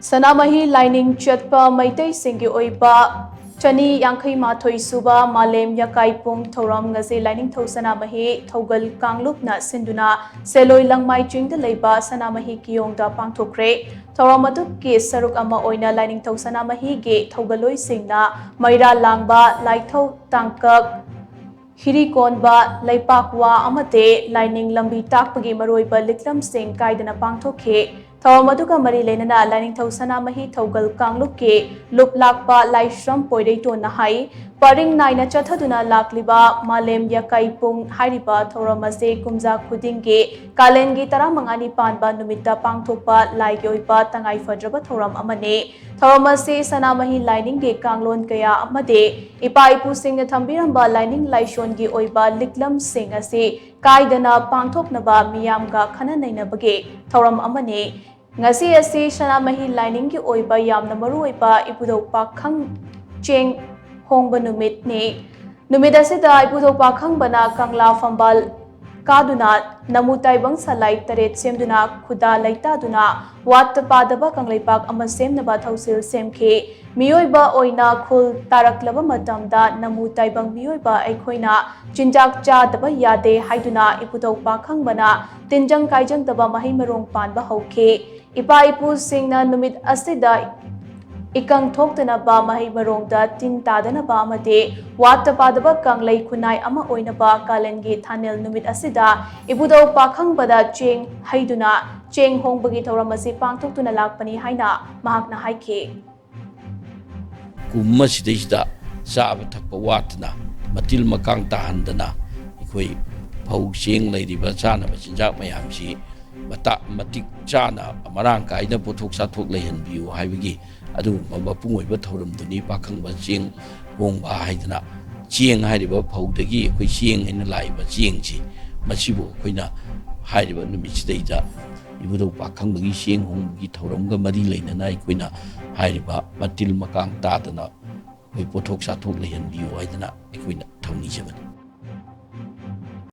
Sanamahi Lining Chatpa Maitai Singi Oiba Chani Yankai Mathoi Suba Malem Yakai Pung Thoram Ngasi Lining Tho Sanamahi Thogal Kanglupna Sinduna Seloi Langmai Ching the Leba Sanamahi Kiyongda Pangthokre Thoramatu Ki Saruk Ama Oina Lining Tho Sanamahi Ge Thogaloi Singna Maira Langba Laitho Tangkak Hirikonba Laipakwa Amate Lining Lambi Takpagi Maroiba Liklam Sing Kaidana Pangthokhe Thawamaduka Mari Lenana Lining Tho Sanamahi Thogal Kanglupke Luplakpa Laishram Poireito Nahai Paring Naina Chathaduna Lakliba Malem Yakai Pung Hariba Thoramase Kumza Kudinge Kalengi Taramangani Panba Numita Pangthokpa Laigyoiba Tangai Fadraba Thoram Amane Thoramase Sanamahi Lining Ge Kanglon Kaya Amade Ipa Ipu Singh Thambiramba Lining Laishon Gi Oiba Liklam Singh Ase Kaidana Pangthoknaba Miyamga Khana Nainabage Thoram Amane Ngasi Ase Sanamahi Lining Gi Oiba Yamna Maruoiba Ipudok Pakhang Cheng Hongba Numit Ne Numit Asida Ipudok Pakhang Bana Kangla Fambal Kaduna Namutai Bang Salai Taret Semduna Khuda Laita Duna Wat Padaba Kanglaipak Amasem Naba Thausil Semke Mioiba Oina Khul Taraklaba Matamda Namutai Bang Mioiba Aikhoina Chinjak Cha Daba Yade Haiduna Ipudok Pakhang Bana Tinjang Kaijang Daba Mahi Marong Panba Hauke Ipa Ipu Singna Numit Asida Ikang Toktana Ba Mahi Marongda Tin Tadana Ba Mate Wata Padaba Kanglai Kunai Ama Oinaba Kalengi Thanel Numit Asida Ibudo Pakhang Bada Cheng Haiduna Cheng Hongbagi Thoramasi Pangtoktuna Lakpani Haina Mahakna Haike Kumasidisda Sabatak Watna Matil Makang Tahandana Ikoi Pau Cheng Lady Basana Machinjak Mayamsi Mata Matik Chana Amarang Kaida Potok Satok Layan View Hivigi Adu Mapung Thorum Duni Pakang Cheng Wongba Haidana Cheng Haiba Podagi, Quishing in the live Chengchi Machibo Quina Haiba Numich Data Ibudo Pakang Sheng Hong Gitoronga Marilena Naiquina Haiba Matil Makang Tatana. We Potok Satok Layan View Haidana Equina Tony Seven.